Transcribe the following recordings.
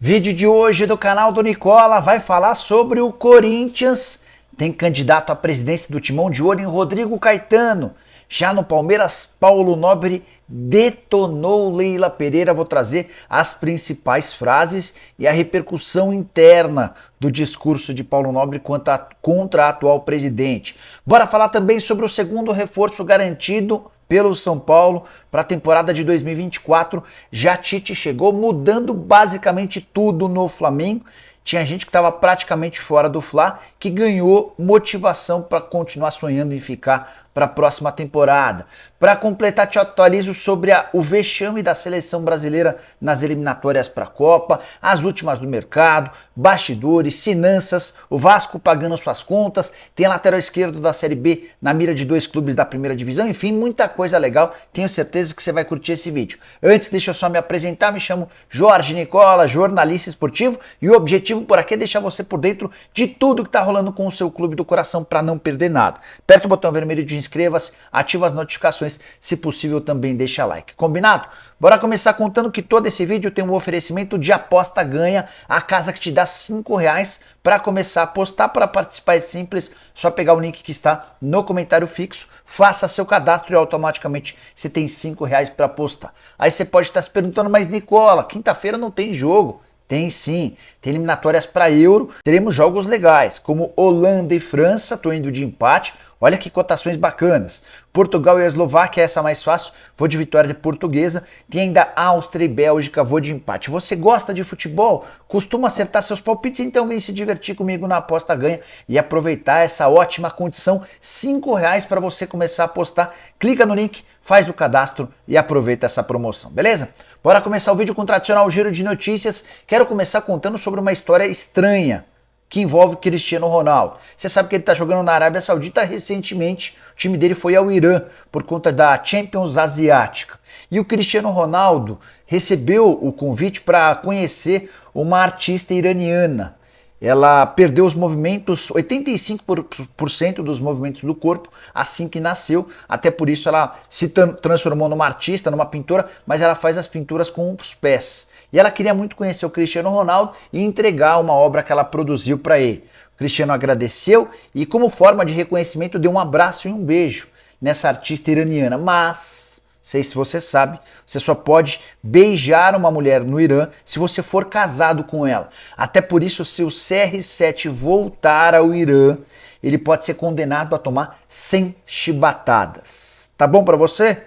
Vídeo de hoje do canal do Nicola vai falar sobre o Corinthians. Tem candidato à presidência do Timão de Ouro em Rodrigo Caetano. Já no Palmeiras, Paulo Nobre detonou Leila Pereira. Vou trazer as principais frases e a repercussão interna do discurso de Paulo Nobre contra a atual presidente. Bora falar também sobre o segundo reforço garantido pelo São Paulo para a temporada de 2024. Já Tite chegou mudando basicamente tudo no Flamengo. Tinha gente que estava praticamente fora do Fla, que ganhou motivação para continuar sonhando em ficar para a próxima temporada. Para completar, te atualizo sobre o vexame da seleção brasileira nas eliminatórias para a Copa, as últimas do mercado, bastidores, finanças, o Vasco pagando suas contas, tem a lateral esquerdo da Série B na mira de dois clubes da primeira divisão, enfim, muita coisa legal. Tenho certeza que você vai curtir esse vídeo. Antes, deixa eu só me apresentar, me chamo Jorge Nicola, jornalista esportivo, e o objetivo por aqui é deixar você por dentro de tudo que está rolando com o seu clube do coração para não perder nada. Aperta o botão vermelho de inscreva-se, ativa as notificações, se possível também deixa like. Combinado? Bora começar contando que todo esse vídeo tem um oferecimento de aposta ganha, a casa que te dá R$5 para começar a apostar. Para participar é simples, só pegar o link que está no comentário fixo, faça seu cadastro e automaticamente você tem R$5 para apostar. Aí você pode estar se perguntando, mas Nicola, quinta-feira não tem jogo. Tem sim, tem eliminatórias para Euro, teremos jogos legais, como Holanda e França, tô indo de empate, olha que cotações bacanas. Portugal e a Eslováquia, essa mais fácil, vou de vitória de portuguesa. Tem ainda Áustria e Bélgica, vou de empate. Você gosta de futebol? Costuma acertar seus palpites? Então vem se divertir comigo na aposta ganha e aproveitar essa ótima condição, R$5 para você começar a apostar. Clica no link, faz o cadastro e aproveita essa promoção, beleza? Bora começar o vídeo com o tradicional giro de notícias. Quero começar contando sobre uma história estranha que envolve Cristiano Ronaldo. Você sabe que ele está jogando na Arábia Saudita recentemente, o time dele foi ao Irã por conta da Champions Asiática. E o Cristiano Ronaldo recebeu o convite para conhecer uma artista iraniana. Ela perdeu os movimentos, 85% dos movimentos do corpo assim que nasceu, até por isso ela se transformou numa artista, numa pintora, mas ela faz as pinturas com os pés. E ela queria muito conhecer o Cristiano Ronaldo e entregar uma obra que ela produziu para ele. O Cristiano agradeceu e, como forma de reconhecimento, deu um abraço e um beijo nessa artista iraniana. Mas, não sei se você sabe, você só pode beijar uma mulher no Irã se você for casado com ela. Até por isso, se o CR7 voltar ao Irã, ele pode ser condenado a tomar 100 chibatadas. Tá bom para você?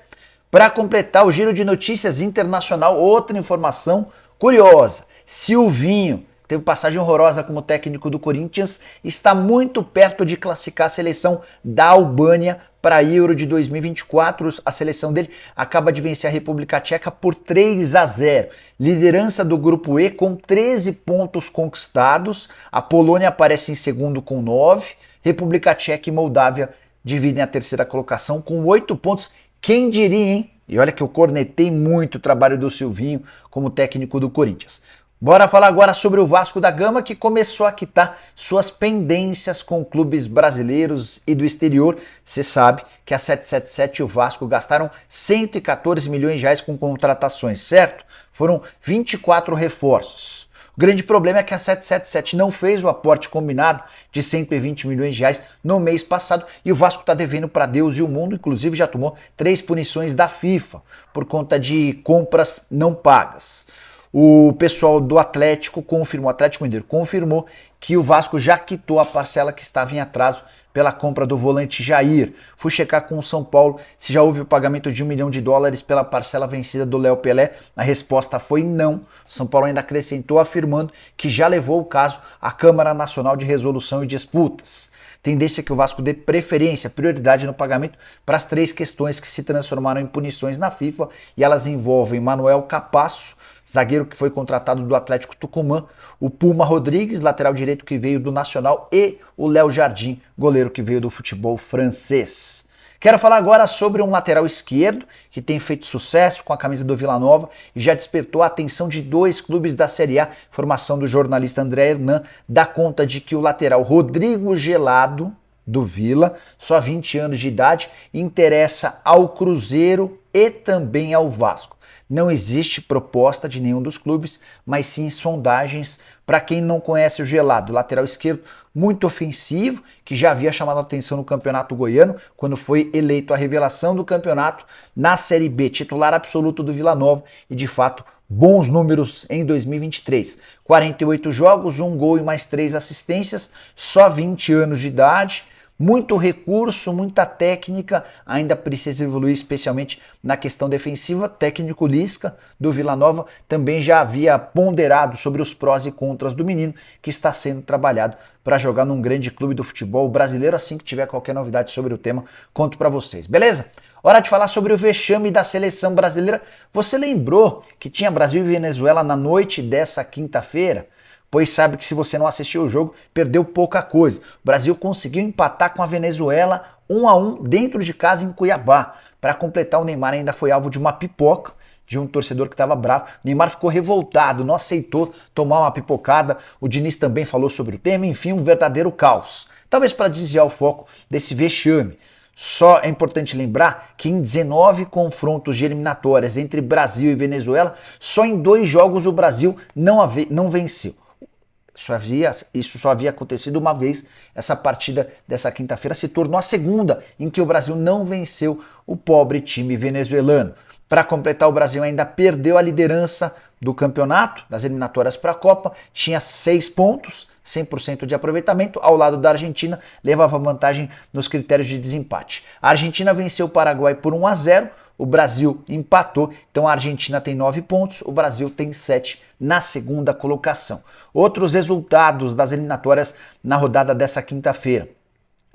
Para completar o giro de notícias internacional, outra informação curiosa. Silvinho, que teve passagem horrorosa como técnico do Corinthians, está muito perto de classificar a seleção da Albânia para a Euro de 2024. A seleção dele acaba de vencer a República Tcheca por 3-0. Liderança do grupo E com 13 pontos conquistados. A Polônia aparece em segundo com 9. República Tcheca e Moldávia dividem a terceira colocação com 8 pontos. Quem diria, hein? E olha que eu cornetei muito o trabalho do Silvinho como técnico do Corinthians. Bora falar agora sobre o Vasco da Gama, que começou a quitar suas pendências com clubes brasileiros e do exterior. Você sabe que a 777 e o Vasco gastaram R$114 milhões com contratações, certo? Foram 24 reforços. O grande problema é que a 777 não fez o aporte combinado de R$120 milhões no mês passado e o Vasco está devendo para Deus e o mundo, inclusive já tomou 3 punições da FIFA por conta de compras não pagas. O pessoal do Atlético confirmou, o Atlético Mineiro confirmou que o Vasco já quitou a parcela que estava em atraso pela compra do volante Jair. Fui checar com o São Paulo se já houve o pagamento de $1 milhão pela parcela vencida do Léo Pelé. A resposta foi não. O São Paulo ainda acrescentou afirmando que já levou o caso à Câmara Nacional de Resolução e Disputas. Tendência que o Vasco dê preferência, prioridade no pagamento para as 3 questões que se transformaram em punições na FIFA, e elas envolvem Manuel Capasso, zagueiro que foi contratado do Atlético Tucumã, o Puma Rodrigues, lateral direito que veio do Nacional, e o Léo Jardim, goleiro que veio do futebol francês. Quero falar agora sobre um lateral esquerdo que tem feito sucesso com a camisa do Vila Nova e já despertou a atenção de 2 clubes da Série A. Informação do jornalista André Hernan dá conta de que o lateral Rodrigo Gelado, do Vila, só 20 anos de idade, interessa ao Cruzeiro e também ao Vasco. Não existe proposta de nenhum dos clubes, mas sim sondagens. Para quem não conhece o Gelado, lateral esquerdo muito ofensivo, que já havia chamado a atenção no Campeonato Goiano, quando foi eleito a revelação do campeonato na Série B, titular absoluto do Vila Nova e de fato bons números em 2023. 48 jogos, 1 gol e mais 3 assistências, só 20 anos de idade. Muito recurso, muita técnica, ainda precisa evoluir, especialmente na questão defensiva. Técnico Lisca, do Vila Nova, também já havia ponderado sobre os prós e contras do menino, que está sendo trabalhado para jogar num grande clube do futebol brasileiro. Assim que tiver qualquer novidade sobre o tema, conto para vocês, beleza? Hora de falar sobre o vexame da seleção brasileira. Você lembrou que tinha Brasil e Venezuela na noite dessa quinta-feira? Pois sabe que se você não assistiu o jogo, perdeu pouca coisa. O Brasil conseguiu empatar com a Venezuela 1-1 dentro de casa em Cuiabá. Para completar, o Neymar ainda foi alvo de uma pipoca de um torcedor que estava bravo. O Neymar ficou revoltado, não aceitou tomar uma pipocada. O Diniz também falou sobre o tema, enfim, um verdadeiro caos. Talvez para desviar o foco desse vexame. Só é importante lembrar que em 19 confrontos de eliminatórias entre Brasil e Venezuela, só em 2 jogos o Brasil não venceu. Isso só havia acontecido uma vez. Essa partida dessa quinta-feira se tornou a segunda em que o Brasil não venceu o pobre time venezuelano. Para completar, o Brasil ainda perdeu a liderança do campeonato, das eliminatórias para a Copa, tinha 6 pontos, 100% de aproveitamento, ao lado da Argentina, levava vantagem nos critérios de desempate. A Argentina venceu o Paraguai por 1-0, o Brasil empatou, então a Argentina tem 9 pontos, o Brasil tem 7 na segunda colocação. Outros resultados das eliminatórias na rodada dessa quinta-feira.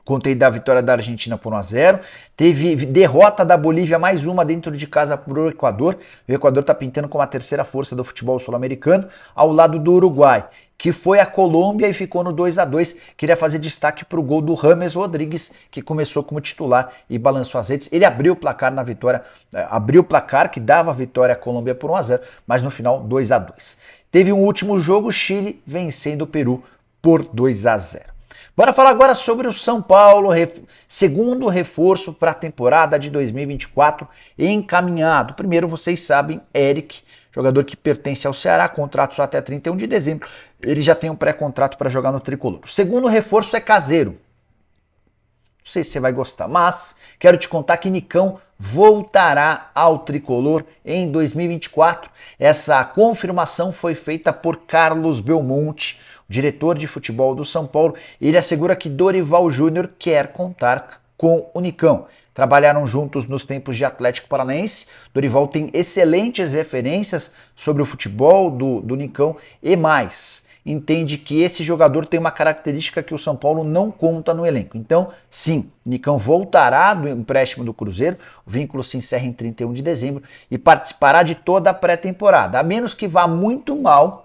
Contei da vitória da Argentina por 1-0, teve derrota da Bolívia, mais uma dentro de casa para o Equador. O Equador está pintando como a terceira força do futebol sul-americano, ao lado do Uruguai, que foi a Colômbia e ficou no 2-2. Queria fazer destaque para o gol do James Rodrigues, que começou como titular e balançou as redes. Ele abriu o placar na vitória, abriu o placar que dava a vitória à Colômbia por 1-0, mas no final 2-2. Teve um último jogo, Chile vencendo o Peru por 2-0. Bora falar agora sobre o São Paulo, segundo reforço para a temporada de 2024 encaminhado. Primeiro, vocês sabem, Eric, jogador que pertence ao Ceará, contrato só até 31 de dezembro, ele já tem um pré-contrato para jogar no Tricolor. O segundo reforço é caseiro. Não sei se você vai gostar, mas quero te contar que Nicão voltará ao Tricolor em 2024. Essa confirmação foi feita por Carlos Belmonte, diretor de futebol do São Paulo. Ele assegura que Dorival Júnior quer contar com o Nicão. Trabalharam juntos nos tempos de Atlético Paranaense. Dorival tem excelentes referências sobre o futebol do Nicão e mais. Entende que esse jogador tem uma característica que o São Paulo não conta no elenco. Então, sim, Nicão voltará do empréstimo do Cruzeiro, o vínculo se encerra em 31 de dezembro e participará de toda a pré-temporada. A menos que vá muito mal,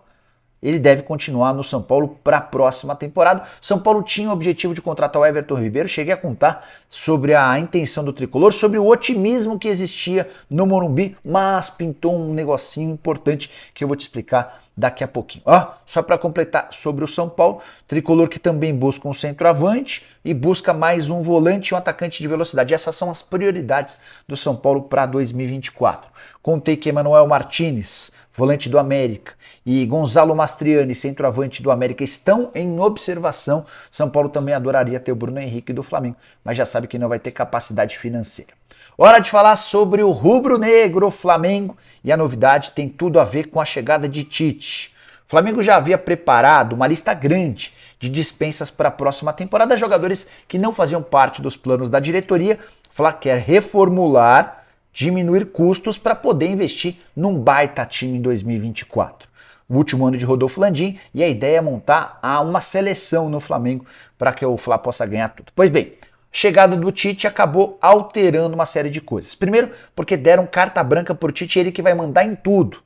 ele deve continuar no São Paulo para a próxima temporada. São Paulo tinha o objetivo de contratar o Everton Ribeiro. Cheguei a contar sobre a intenção do Tricolor, sobre o otimismo que existia no Morumbi, mas pintou um negocinho importante que eu vou te explicar daqui a pouquinho. Só para completar sobre o São Paulo, Tricolor que também busca um centroavante e busca mais um volante e um atacante de velocidade. Essas são as prioridades do São Paulo para 2024. Contei que Emmanuel Martinez, volante do América, e Gonzalo Mastriani, centroavante do América, estão em observação. São Paulo também adoraria ter o Bruno Henrique do Flamengo, mas já sabe que não vai ter capacidade financeira. Hora de falar sobre o rubro-negro Flamengo, e a novidade tem tudo a ver com a chegada de Tite. O Flamengo já havia preparado uma lista grande de dispensas para a próxima temporada, jogadores que não faziam parte dos planos da diretoria. O Fla quer reformular, diminuir custos para poder investir num baita time em 2024. O último ano de Rodolfo Landim, e a ideia é montar uma seleção no Flamengo para que o Fla possa ganhar tudo. Pois bem, a chegada do Tite acabou alterando uma série de coisas. Primeiro, porque deram carta branca por Tite, ele que vai mandar em tudo.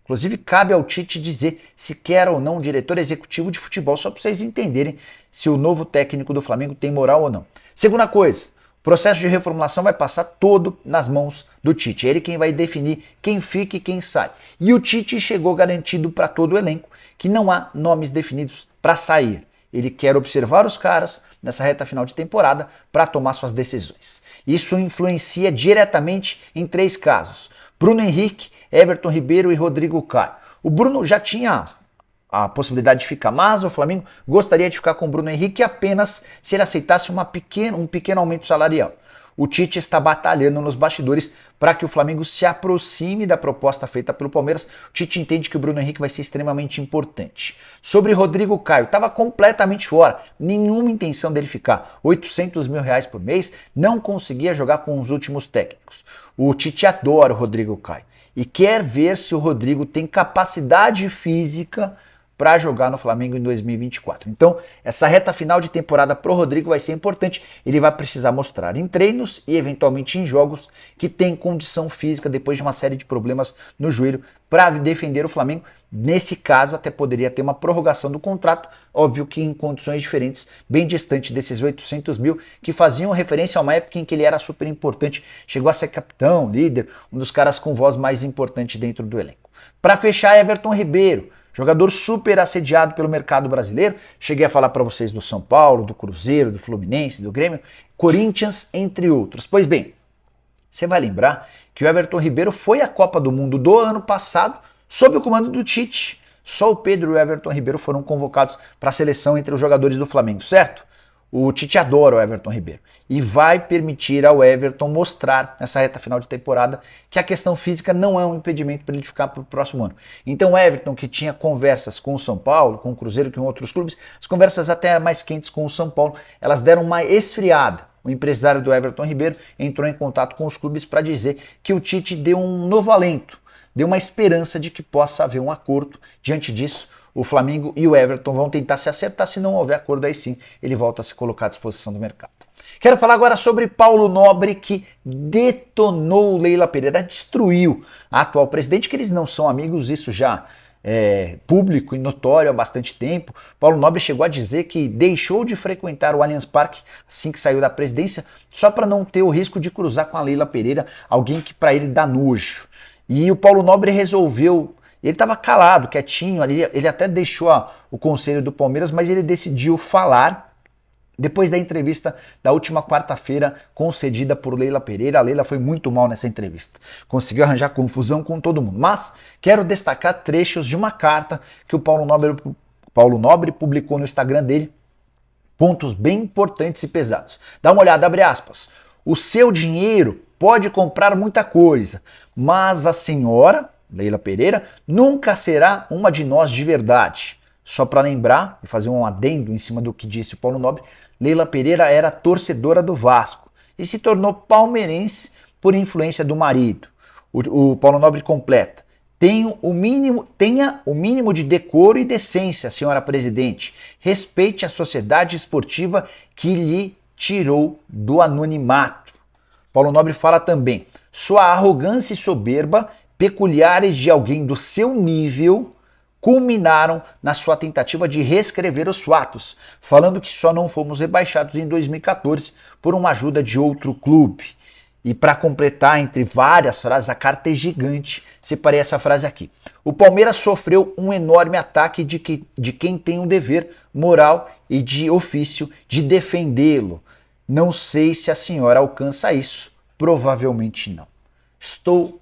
Inclusive, cabe ao Tite dizer se quer ou não um diretor executivo de futebol, só para vocês entenderem se o novo técnico do Flamengo tem moral ou não. Segunda coisa, o processo de reformulação vai passar todo nas mãos do Tite. É ele quem vai definir quem fica e quem sai. E o Tite chegou garantido para todo o elenco que não há nomes definidos para sair. Ele quer observar os caras nessa reta final de temporada para tomar suas decisões. Isso influencia diretamente em 3 casos: Bruno Henrique, Everton Ribeiro e Rodrigo Caio. O Bruno já tinha a possibilidade de ficar, mas o Flamengo gostaria de ficar com o Bruno Henrique apenas se ele aceitasse um pequeno aumento salarial. O Tite está batalhando nos bastidores para que o Flamengo se aproxime da proposta feita pelo Palmeiras. O Tite entende que o Bruno Henrique vai ser extremamente importante. Sobre Rodrigo Caio, estava completamente fora, nenhuma intenção dele ficar. 800 mil reais por mês, não conseguia jogar com os últimos técnicos. O Tite adora o Rodrigo Caio e quer ver se o Rodrigo tem capacidade física para jogar no Flamengo em 2024. Então, essa reta final de temporada pro Rodrigo vai ser importante. Ele vai precisar mostrar em treinos e eventualmente em jogos que tem condição física depois de uma série de problemas no joelho para defender o Flamengo. Nesse caso, até poderia ter uma prorrogação do contrato, óbvio que em condições diferentes, bem distante desses 800 mil, que faziam referência a uma época em que ele era super importante, chegou a ser capitão, líder, um dos caras com voz mais importante dentro do elenco. Para fechar, Everton Ribeiro, jogador super assediado pelo mercado brasileiro. Cheguei a falar para vocês do São Paulo, do Cruzeiro, do Fluminense, do Grêmio, Corinthians, entre outros. Pois bem, você vai lembrar que o Everton Ribeiro foi à Copa do Mundo do ano passado sob o comando do Tite. Só o Pedro e o Everton Ribeiro foram convocados para a seleção entre os jogadores do Flamengo, certo? O Tite adora o Everton Ribeiro e vai permitir ao Everton mostrar nessa reta final de temporada que a questão física não é um impedimento para ele ficar para o próximo ano. Então o Everton, que tinha conversas com o São Paulo, com o Cruzeiro, com outros clubes, as conversas até mais quentes com o São Paulo, elas deram uma esfriada. O empresário do Everton Ribeiro entrou em contato com os clubes para dizer que o Tite deu um novo alento, deu uma esperança de que possa haver um acordo. Diante disso, o Flamengo e o Everton vão tentar se acertar. Se não houver acordo, aí sim ele volta a se colocar à disposição do mercado. Quero falar agora sobre Paulo Nobre, que detonou Leila Pereira, destruiu a atual presidente, que eles não são amigos, isso já é público e notório há bastante tempo. Paulo Nobre chegou a dizer que deixou de frequentar o Allianz Parque assim que saiu da presidência, só para não ter o risco de cruzar com a Leila Pereira, alguém que para ele dá nojo. E o Paulo Nobre resolveu. Ele estava calado, quietinho, ele até deixou o conselho do Palmeiras, mas ele decidiu falar depois da entrevista da última quarta-feira concedida por Leila Pereira. A Leila foi muito mal nessa entrevista, conseguiu arranjar confusão com todo mundo, mas quero destacar trechos de uma carta que o Paulo Nobre publicou no Instagram dele, pontos bem importantes e pesados. Dá uma olhada, abre aspas. O seu dinheiro pode comprar muita coisa, mas a senhora, Leila Pereira, nunca será uma de nós de verdade. Só para lembrar e fazer um adendo em cima do que disse o Paulo Nobre, Leila Pereira era torcedora do Vasco e se tornou palmeirense por influência do marido. O Paulo Nobre completa: tenha o mínimo de decoro e decência, senhora presidente. Respeite a sociedade esportiva que lhe tirou do anonimato. Paulo Nobre fala também: sua arrogância e soberba, peculiares de alguém do seu nível, culminaram na sua tentativa de reescrever os fatos, falando que só não fomos rebaixados em 2014 por uma ajuda de outro clube. E para completar, entre várias frases, a carta é gigante, separei essa frase aqui. O Palmeiras sofreu um enorme ataque de quem tem um dever moral e de ofício de defendê-lo. Não sei se a senhora alcança isso, provavelmente não. Estou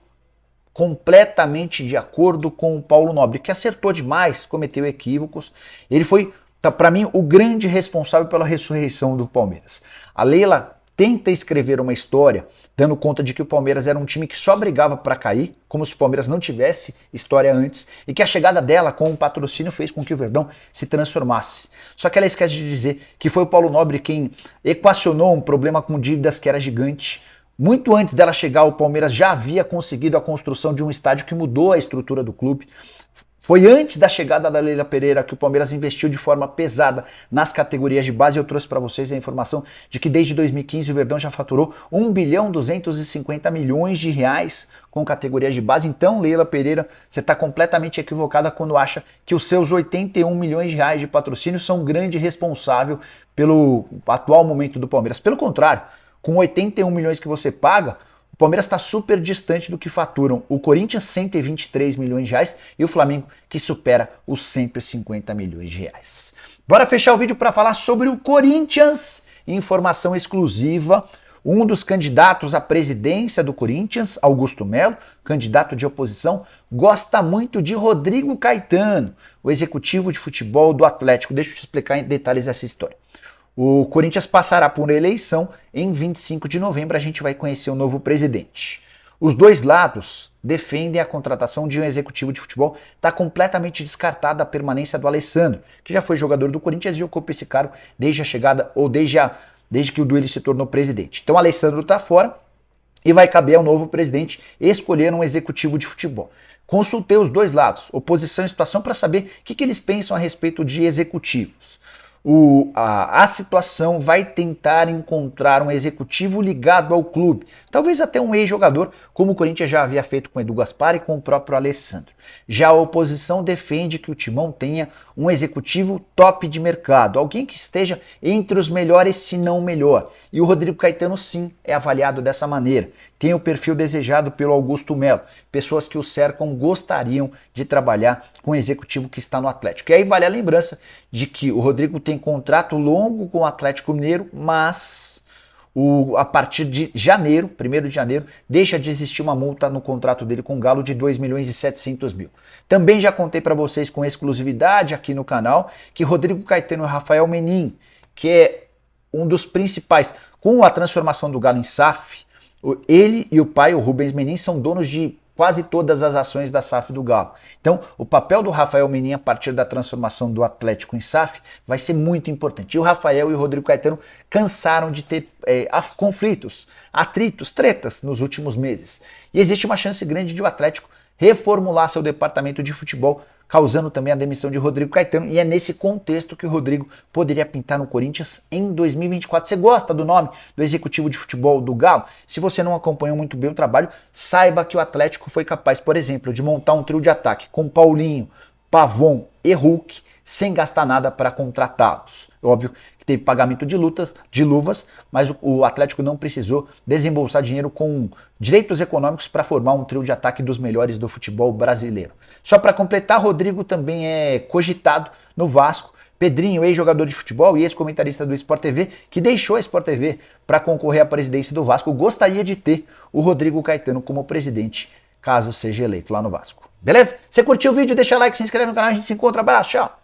completamente de acordo com o Paulo Nobre, que acertou demais, cometeu equívocos. Ele foi, para mim, o grande responsável pela ressurreição do Palmeiras. A Leila tenta escrever uma história dando conta de que o Palmeiras era um time que só brigava para cair, como se o Palmeiras não tivesse história antes, e que a chegada dela com o patrocínio fez com que o Verdão se transformasse. Só que ela esquece de dizer que foi o Paulo Nobre quem equacionou um problema com dívidas que era gigante. Muito antes dela chegar, o Palmeiras já havia conseguido a construção de um estádio que mudou a estrutura do clube. Foi antes da chegada da Leila Pereira que o Palmeiras investiu de forma pesada nas categorias de base. Eu trouxe para vocês a informação de que desde 2015 o Verdão já faturou 1.250 bilhões de reais com categorias de base. Então, Leila Pereira, você está completamente equivocada quando acha que os seus 81 milhões de reais de patrocínio são um grande responsável pelo atual momento do Palmeiras. Pelo contrário, com 81 milhões que você paga, o Palmeiras está super distante do que faturam o Corinthians, 123 milhões de reais, e o Flamengo, que supera os 150 milhões de reais. Bora fechar o vídeo para falar sobre o Corinthians. Informação exclusiva: Um dos candidatos à presidência do Corinthians, Augusto Melo, candidato de oposição, gosta muito de Rodrigo Caetano, o executivo de futebol do Atlético. Deixa eu te explicar em detalhes essa história. O Corinthians passará por eleição em 25 de novembro, a gente vai conhecer o novo presidente. Os dois lados defendem a contratação de um executivo de futebol. Está completamente descartada a permanência do Alessandro, que já foi jogador do Corinthians e ocupa esse cargo desde a chegada ou desde que o Duílio se tornou presidente. Então o Alessandro está fora e vai caber ao novo presidente escolher um executivo de futebol. Consultei os dois lados, oposição e situação, para saber o que eles pensam a respeito de executivos. A situação vai tentar encontrar um executivo ligado ao clube, talvez até um ex-jogador, como o Corinthians já havia feito com o Edu Gaspar e com o próprio Alessandro. Já a oposição defende que o Timão tenha um executivo top de mercado, alguém que esteja entre os melhores, se não o melhor. E o Rodrigo Caetano, sim, é avaliado dessa maneira. Tem o perfil desejado pelo Augusto Melo. Pessoas que o cercam gostariam de trabalhar com o executivo que está no Atlético. E aí vale a lembrança de que o Rodrigo tem contrato longo com o Atlético Mineiro, mas a partir de janeiro, 1º de janeiro, deixa de existir uma multa no contrato dele com o Galo de 2.700.000. Também já contei para vocês com exclusividade aqui no canal que Rodrigo Caetano e Rafael Menin, que é um dos principais, com a transformação do Galo em SAF, ele e o pai, o Rubens Menin, são donos de quase todas as ações da SAF do Galo. Então, o papel do Rafael Menin a partir da transformação do Atlético em SAF vai ser muito importante. E o Rafael e o Rodrigo Caetano cansaram de ter conflitos, atritos, tretas nos últimos meses. E existe uma chance grande de o Atlético reformular seu departamento de futebol, causando também a demissão de Rodrigo Caetano, e é nesse contexto que o Rodrigo poderia pintar no Corinthians em 2024. Você gosta do nome do executivo de futebol do Galo? Se você não acompanhou muito bem o trabalho, saiba que o Atlético foi capaz, por exemplo, de montar um trio de ataque com Paulinho, Pavon e Hulk, sem gastar nada para contratá-los. Óbvio que teve pagamento de luvas, mas o Atlético não precisou desembolsar dinheiro com direitos econômicos para formar um trio de ataque dos melhores do futebol brasileiro. Só para completar, Rodrigo também é cogitado no Vasco. Pedrinho, ex-jogador de futebol e ex-comentarista do Sport TV, que deixou a Sport TV para concorrer à presidência do Vasco, gostaria de ter o Rodrigo Caetano como presidente, caso seja eleito lá no Vasco. Beleza? Você curtiu o vídeo? Deixa like, se inscreve no canal, a gente se encontra. Abraço, tchau!